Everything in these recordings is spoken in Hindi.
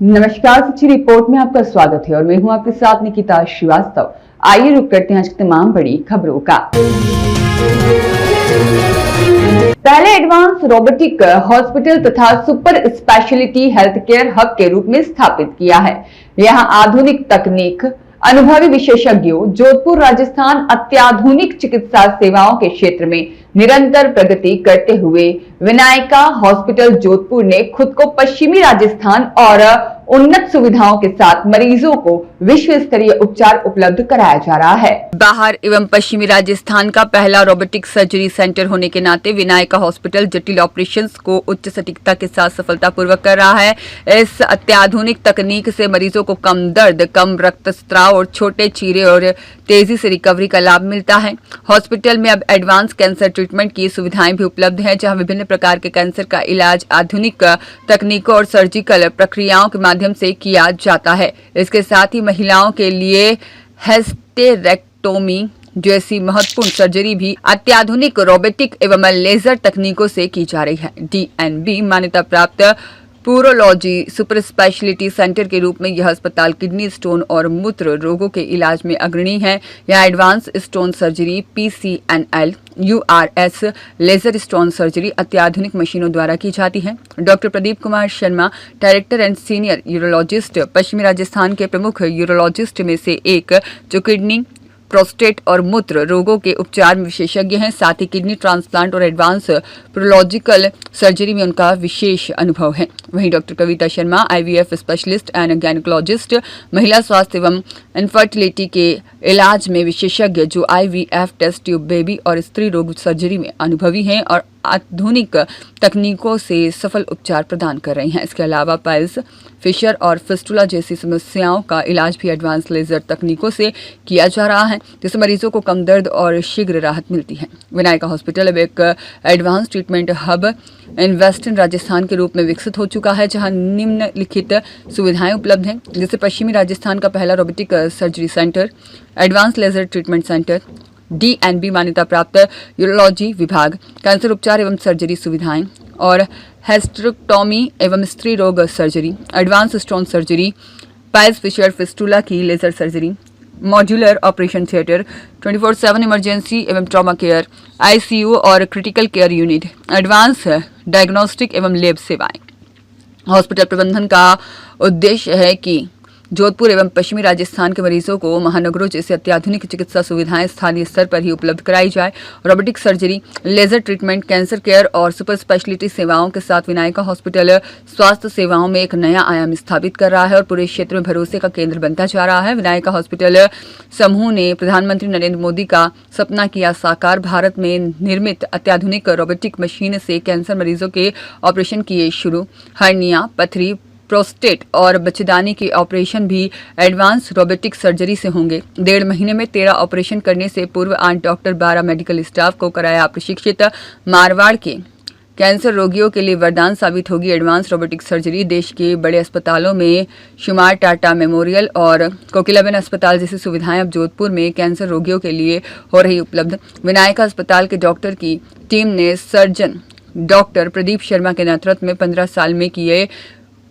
नमस्कार, सच्ची रिपोर्ट में आपका स्वागत है और मैं हूं आपके साथ निकिता श्रीवास्तव। आइए रुक करते हैं आज की तमाम बड़ी खबरों का। पहले एडवांस रोबोटिक हॉस्पिटल तथा super speciality health care hub के रूप में स्थापित किया है। यहां आधुनिक तकनीक, अनुभवी विशेषज्ञों, जोधपुर राजस्थान अत्याधुनिक चिकित्सा सेवाओं के क्षेत्र में निरंतर प्रगति करते हुए विनायका हॉस्पिटल जोधपुर ने खुद को पश्चिमी राजस्थान और उन्नत सुविधाओं के साथ मरीजों को विश्व स्तरीय उपचार उपलब्ध कराया जा रहा है। बाहर एवं पश्चिमी राजस्थान का पहला रोबोटिक सर्जरी सेंटर होने के नाते विनायका हॉस्पिटल जटिल ऑपरेशंस को उच्च सटीकता के साथ सफलतापूर्वक कर रहा है। इस अत्याधुनिक तकनीक से मरीजों को कम दर्द, कम रक्तस्राव और छोटे चीरे और तेजी से रिकवरी का लाभ मिलता है। हॉस्पिटल में अब एडवांस कैंसर ट्रीटमेंट की सुविधाएं भी उपलब्ध हैं, जहां विभिन्न प्रकार के कैंसर का इलाज आधुनिक तकनीकों और सर्जिकल प्रक्रियाओं के माध्यम से किया जाता है। इसके साथ ही महिलाओं के लिए हिस्टेरेक्टोमी जैसी महत्वपूर्ण सर्जरी भी अत्याधुनिक रोबोटिक एवं लेजर तकनीकों से की जा रही है। DNB मान्यता प्राप्त पूरोलॉजी सुपर स्पेशलिटी सेंटर के रूप में यह अस्पताल किडनी स्टोन और मूत्र रोगों के इलाज में अग्रणी है। यह advance stone surgery, PCNL, URS, laser stone surgery अत्याधुनिक मशीनों द्वारा की जाती है। Doctor Pradeep Kumar Sharma, director and senior urologist, पश्चिमी राजस्थान के प्रमुख यूरोलॉजिस्ट में से एक, जो किडनी, प्रोस्टेट और मूत्र रोगों के उपचार में विशेषज्ञ हैं। साथ ही किडनी ट्रांसप्लांट और एडवांस प्रोलॉजिकल सर्जरी में उनका विशेष अनुभव है। वहीं doctor Kavita Sharma, IVF specialist and gynaecologist, महिला स्वास्थ्य एवं इनफर्टिलिटी के इलाज में विशेषज्ञ, जो IVF, टेस्ट ट्यूब बेबी और स्त्री रोग सर्जरी में अनुभवी हैं और आधुनिक तकनीकों से सफल उपचार प्रदान कर रही हैं। इसके अलावा पाइल्स, फिशर और फिस्टुला जैसी समस्याओं का इलाज भी एडवांस लेजर तकनीकों से किया जा रहा है, जिससे मरीजों को कम दर्द और शीघ्र राहत मिलती है। विनायका हॉस्पिटल अब एक advance treatment hub in western Rajasthan के रूप में विकसित हो चुका है, जहां निम्नलिखित सुविधाएं उपलब्ध हैं, जैसे पश्चिमी राजस्थान का पहला robotic surgery center, advance laser treatment center, DNB मान्यता प्राप्त यूरोलॉजी विभाग, कैंसर उपचार एवं सर्जरी सुविधाएं और हिस्टेरेक्टोमी एवं स्त्री रोग surgery, advance stone surgery, piles, fissure, fistula की laser surgery, modular operation theatre, 24/7 emergency एवं ट्रॉमा केयर, ICU और critical care unit, advance diagnostic एवं लैब सेवाएं। हॉस्पिटल प्रबंधन का उद्देश्य है कि जोधपुर एवं पश्चिमी राजस्थान के मरीजों को महानगरों जैसे अत्याधुनिक चिकित्सा सुविधाएं स्थानीय स्तर पर ही उपलब्ध कराई जाए। Robotic surgery, laser treatment, cancer care और सुपर स्पेशलिटी सेवाओं के साथ विनायका हॉस्पिटल स्वास्थ्य सेवाओं में एक नया आयाम स्थापित कर रहा है और पूरे क्षेत्र में भरोसे का केंद्र बनता जा रहा है। विनायका हॉस्पिटल समूह ने प्रधानमंत्री नरेंद्र मोदी का सपना किया साकार। भारत में निर्मित अत्याधुनिक रोबोटिक मशीन से कैंसर मरीजों के ऑपरेशन किए शुरू। हर्निया, पथरी, प्रोस्टेट और बच्चेदानी के ऑपरेशन भी एडवांस रोबोटिक सर्जरी से होंगे। 1.5 महीने में 13 ऑपरेशन करने से पूर्व 8 डॉक्टर, 12 मेडिकल स्टाफ को कराया प्रशिक्षित। मारवाड़ के कैंसर रोगियों के लिए वरदान साबित होगी एडवांस रोबोटिक सर्जरी। देश के बड़े अस्पतालों में शुमार टाटा मेमोरियल और कोकिलाबेन अस्पताल जैसी सुविधाएं अब जोधपुर में कैंसर रोगियों के लिए हो रही उपलब्ध। विनायका अस्पताल के डॉक्टर की टीम ने सर्जन डॉक्टर प्रदीप शर्मा के नेतृत्व में 15 साल में किए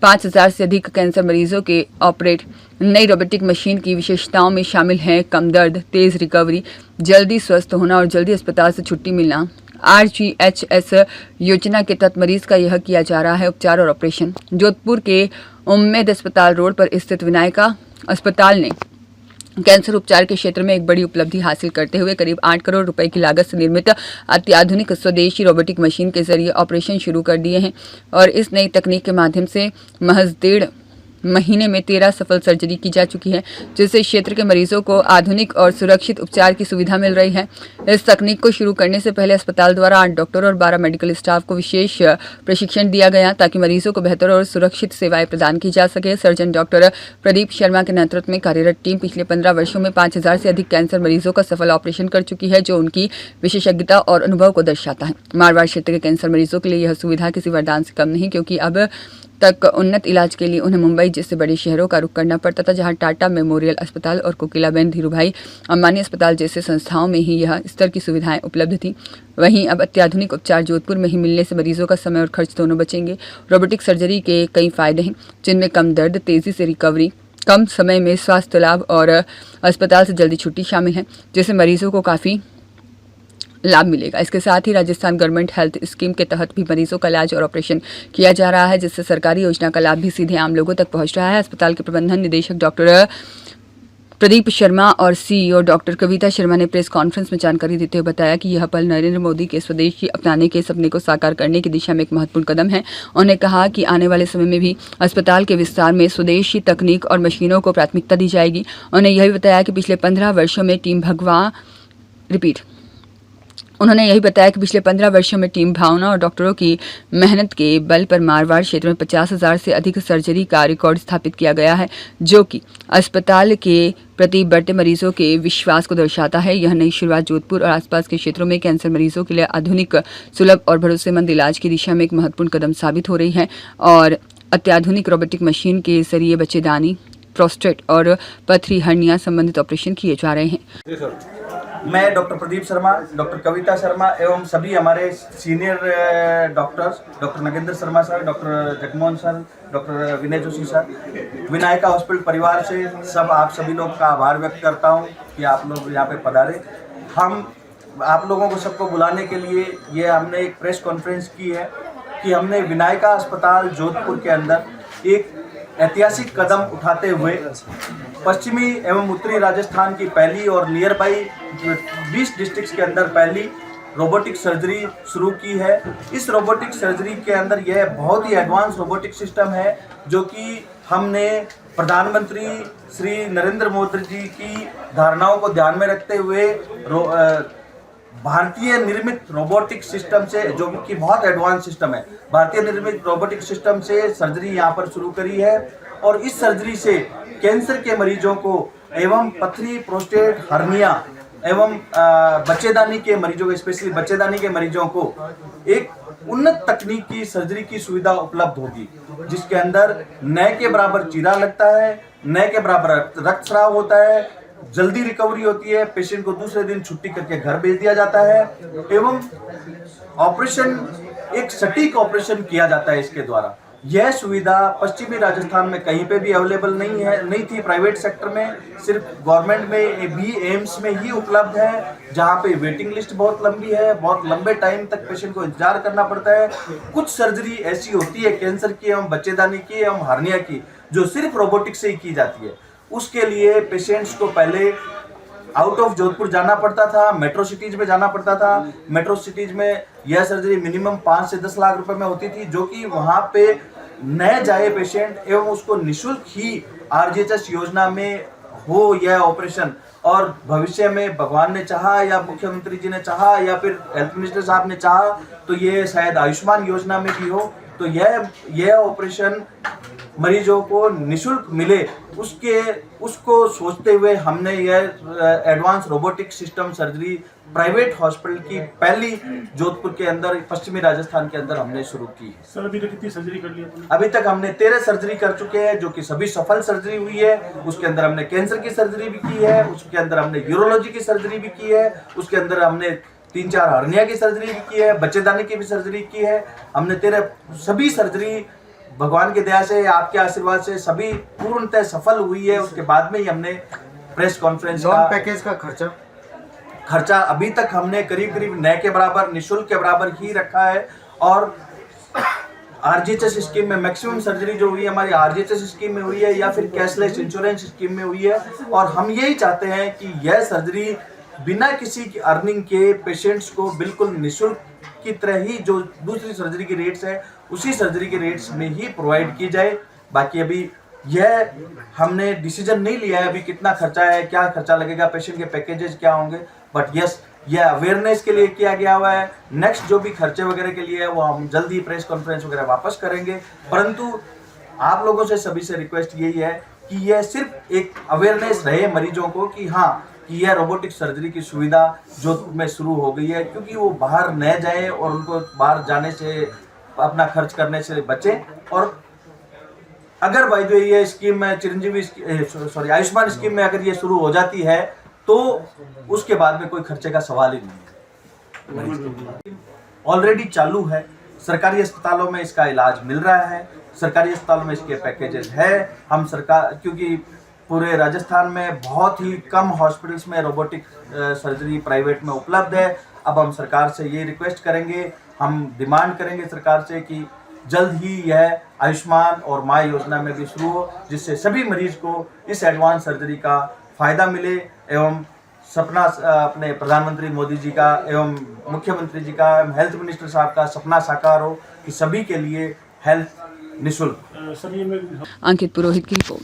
5000 से अधिक कैंसर मरीजों के ऑपरेट। नई रोबोटिक मशीन की विशेषताओं में शामिल हैं कम दर्द, तेज रिकवरी, जल्दी स्वस्थ होना और जल्दी अस्पताल से छुट्टी मिलना। RGHS योजना के तहत मरीज का यह किया जा रहा है उपचार और ऑपरेशन। जोधपुर के उम्मेद अस्पताल रोड पर स्थित विनायका अस्पताल ने कैंसर उपचार के क्षेत्र में एक बड़ी उपलब्धि हासिल करते हुए करीब 8 करोड़ रुपए की लागत से निर्मित अत्याधुनिक स्वदेशी रोबोटिक मशीन के जरिए ऑपरेशन शुरू कर दिए हैं और इस नई तकनीक के माध्यम से महज 1.5 महीने में 13 सफल सर्जरी की जा चुकी है, जिससे क्षेत्र के मरीजों को आधुनिक और सुरक्षित उपचार की सुविधा मिल रही है। इस तकनीक को शुरू करने से पहले अस्पताल द्वारा 8 डॉक्टर और 12 मेडिकल स्टाफ को विशेष प्रशिक्षण दिया गया, ताकि मरीजों को बेहतर और सुरक्षित सेवाएं प्रदान की जा सके। सर्जन डॉक्टर प्रदीप शर्मा के नेतृत्व में कार्यरत टीम पिछले 15 वर्षों में 5000 से अधिक कैंसर मरीजों का सफल ऑपरेशन कर चुकी है, जो उनकी विशेषज्ञता और अनुभव को दर्शाता है। मारवाड़ क्षेत्र के कैंसर मरीजों के लिए यह सुविधा किसी वरदान से कम नहीं, क्योंकि अब तक उन्नत इलाज के लिए उन्हें मुंबई जैसे बड़े शहरों का रुख करना पड़ता था, जहां टाटा मेमोरियल अस्पताल और कोकिलाबेन धीरूभाई अंबानी अस्पताल जैसे संस्थाओं में ही यह स्तर की सुविधाएं उपलब्ध थी। वहीं अब अत्याधुनिक उपचार जोधपुर में ही मिलने से मरीजों का समय और खर्च दोनों बचेंगे। रोबोटिक सर्जरी के कई फायदे हैं, जिनमें कम दर्द, तेजी से रिकवरी, कम समय में स्वास्थ्य लाभ और अस्पताल से जल्दी छुट्टी शामिल है, जिससे मरीजों को काफ़ी लाभ मिलेगा। इसके साथ ही राजस्थान गवर्नमेंट हेल्थ स्कीम के तहत भी मरीजों का इलाज और ऑपरेशन किया जा रहा है, जिससे सरकारी योजना का लाभ भी सीधे आम लोगों तक पहुंच रहा है। अस्पताल के प्रबंधन निदेशक डॉक्टर प्रदीप शर्मा और सीईओ डॉक्टर कविता शर्मा ने प्रेस कॉन्फ्रेंस में जानकारी देते हुए बताया कि यह पल नरेंद्र मोदी के स्वदेशी अपनाने के सपने को साकार करने की दिशा में एक महत्वपूर्ण कदम है। उन्होंने कहा कि आने वाले समय में भी अस्पताल के विस्तार में स्वदेशी तकनीक और मशीनों को प्राथमिकता दी जाएगी। उन्होंने यह भी बताया कि पिछले 15 वर्षों में टीम भावना और डॉक्टरों की मेहनत के बल पर मारवाड़ क्षेत्र में 50,000 से अधिक सर्जरी का रिकॉर्ड स्थापित किया गया है, जो कि अस्पताल के प्रति बढ़ते मरीजों के विश्वास को दर्शाता है। यह नई शुरुआत जोधपुर और आसपास के क्षेत्रों में कैंसर मरीजों के लिए आधुनिक, सुलभ और भरोसेमंद इलाज की दिशा में एक महत्वपूर्ण कदम साबित हो रही है और अत्याधुनिक रोबोटिक मशीन के जरिए बच्चेदानी, प्रोस्टेट और पथरी हर्निया संबंधित ऑपरेशन किए जा रहे हैं। मैं डॉक्टर प्रदीप शर्मा, डॉक्टर कविता शर्मा एवं सभी हमारे senior doctors, doctor Nagendra Sharma sir, doctor Jagmohan sir, doctor Vinay Joshi sir, Vinayaka hospital परिवार से आप सभी लोग का आभार व्यक्त करता हूं कि आप लोग यहाँ पे पधारे। हम आप लोगों को सबको बुलाने के लिए ये हमने एक प्रेस कॉन्फ्रेंस की है कि हमने विनायका अस्पताल जोधपुर के अंदर एक ऐतिहासिक कदम उठाते हुए पश्चिमी एवं उत्तरी राजस्थान की पहली और नियर बाई 20 डिस्ट्रिक्ट्स के अंदर पहली रोबोटिक सर्जरी शुरू की है। इस रोबोटिक सर्जरी के अंदर यह बहुत ही एडवांस रोबोटिक सिस्टम है, जो कि हमने प्रधानमंत्री श्री नरेंद्र मोदी जी की धारणाओं को ध्यान में रखते हुए भारतीय निर्मित रोबोटिक सिस्टम से, जो कि बहुत एडवांस सिस्टम है, भारतीय निर्मित रोबोटिक सिस्टम से सर्जरी यहाँ पर शुरू करी है। और इस सर्जरी से कैंसर के मरीजों को एवं पथरी, प्रोस्टेट, हर्निया एवं बच्चेदानी के मरीजों को, स्पेशली बच्चेदानी के मरीजों को एक उन्नत तकनीक की सर्जरी की सुविधा उपलब्ध होगी, जिसके अंदर न के बराबर चीरा लगता है, न के बराबर रक्तस्राव होता है, जल्दी रिकवरी होती है, पेशेंट को दूसरे दिन छुट्टी करके घर भेज दिया जाता है एवं ऑपरेशन, एक सटीक ऑपरेशन किया जाता है इसके द्वारा। यह सुविधा पश्चिमी राजस्थान में कहीं पे भी अवेलेबल नहीं थी। प्राइवेट सेक्टर में सिर्फ गवर्नमेंट में भी, एम्स में ही उपलब्ध है, जहाँ पे वेटिंग लिस्ट बहुत लंबी है, बहुत लंबे टाइम तक पेशेंट को इंतजार करना पड़ता है। कुछ सर्जरी ऐसी होती है कैंसर की एवं बच्चेदानी की एवं हार्निया की, जो सिर्फ रोबोटिक से ही की जाती है। उसके लिए पेशेंट्स को पहले आउट ऑफ जोधपुर जाना पड़ता था, मेट्रो सिटीज में जाना पड़ता था। मेट्रो सिटीज में यह सर्जरी मिनिमम 5 से 10 लाख रुपए में होती थी, जो कि वहां पे न जाए पेशेंट एवं उसको निःशुल्क ही आरजीएचएस योजना में हो यह ऑपरेशन। और भविष्य में भगवान ने चाहा या मुख्यमंत्री जी ने चाहा या फिर हेल्थ मिनिस्टर साहब ने चाहा तो ये शायद आयुष्मान योजना में भी हो, तो यह ऑपरेशन मरीजों को निःशुल्क मिले, उसको सोचते हुए हमने यह advance robotic system surgery private hospital की पहली जोधपुर के अंदर, पश्चिमी राजस्थान के अंदर हमने शुरू की। सर अभी तक कितनी सर्जरी कर ली आपने? अभी तक हमने 13 सर्जरी कर चुके हैं, जो कि सभी सफल सर्जरी हुई है। उसके अंदर हमने कैंसर की सर्जरी भी की है, उसके अंदर हमने यूरोलॉजी की सर्जरी भी की है, उसके अंदर हमने 3-4 हर्निया की सर्जरी भी की है, बच्चेदानी की भी सर्जरी की है। हमने 13 सभी सर्जरी भगवान की दया से, आपके आशीर्वाद से सभी पूर्णतः सफल हुई है। उसके बाद में ही हमने प्रेस कॉन्फ्रेंस का पैकेज का खर्चा अभी तक हमने करीब न के बराबर, निःशुल्क के बराबर ही रखा है। और आरजीएचएस स्कीम में मैक्सिमम सर्जरी जो हुई है हमारी आरजीएचएस स्कीम में हुई है या फिर कैशलेस इंश्योरेंस स्कीम में हुई है। और हम यही चाहते हैं कि यह सर्जरी बिना किसी की अर्निंग के पेशेंट्स को बिल्कुल निःशुल्क की तरह ही जो दूसरी सर्जरी की रेट्स है उसी सर्जरी के रेट्स में ही प्रोवाइड की जाए। बाकी अभी यह हमने डिसीजन नहीं लिया है अभी कितना खर्चा है, क्या खर्चा लगेगा, पेशेंट के पैकेजेस क्या होंगे, बट यस यह अवेयरनेस के लिए किया गया हुआ है। नेक्स्ट जो भी खर्चे वगैरह के लिए है वो हम जल्दी प्रेस कॉन्फ्रेंस वगैरह वापस करेंगे। परंतु आप लोगों से सभी से रिक्वेस्ट यही है कि यह सिर्फ एक अवेयरनेस रहे मरीजों को कि हाँ कि यह रोबोटिक सर्जरी की सुविधा जोधपुर में शुरू हो गई है, क्योंकि वो बाहर न जाए और उनको बाहर जाने से, अपना खर्च करने से बचें और अगर बाय द वे ये स्कीम में आयुष्मान स्कीम में अगर ये शुरू हो जाती है तो उसके बाद में कोई खर्चे का सवाल ही नहीं है। ऑलरेडी चालू है, सरकारी अस्पतालों में इसका इलाज मिल रहा है, सरकारी अस्पतालों में इसके पैकेजेस है। हम सरकार, क्योंकि पूरे राजस्थान में बहुत ही कम हॉस्पिटल्स में रोबोटिक सर्जरी प्राइवेट में उपलब्ध है। अब हम सरकार से ये रिक्वेस्ट करेंगे, हम डिमांड करेंगे सरकार से कि जल्द ही यह आयुष्मान और माँ योजना में भी शुरू हो, जिससे सभी मरीज को इस एडवांस सर्जरी का फायदा मिले एवं सपना अपने प्रधानमंत्री मोदी जी का एवं मुख्यमंत्री जी का एवं हेल्थ मिनिस्टर साहब का सपना साकार हो कि सभी के लिए हेल्थ निःशुल्क। सर ये मैं अंकित पुरोहित की रिपोर्ट।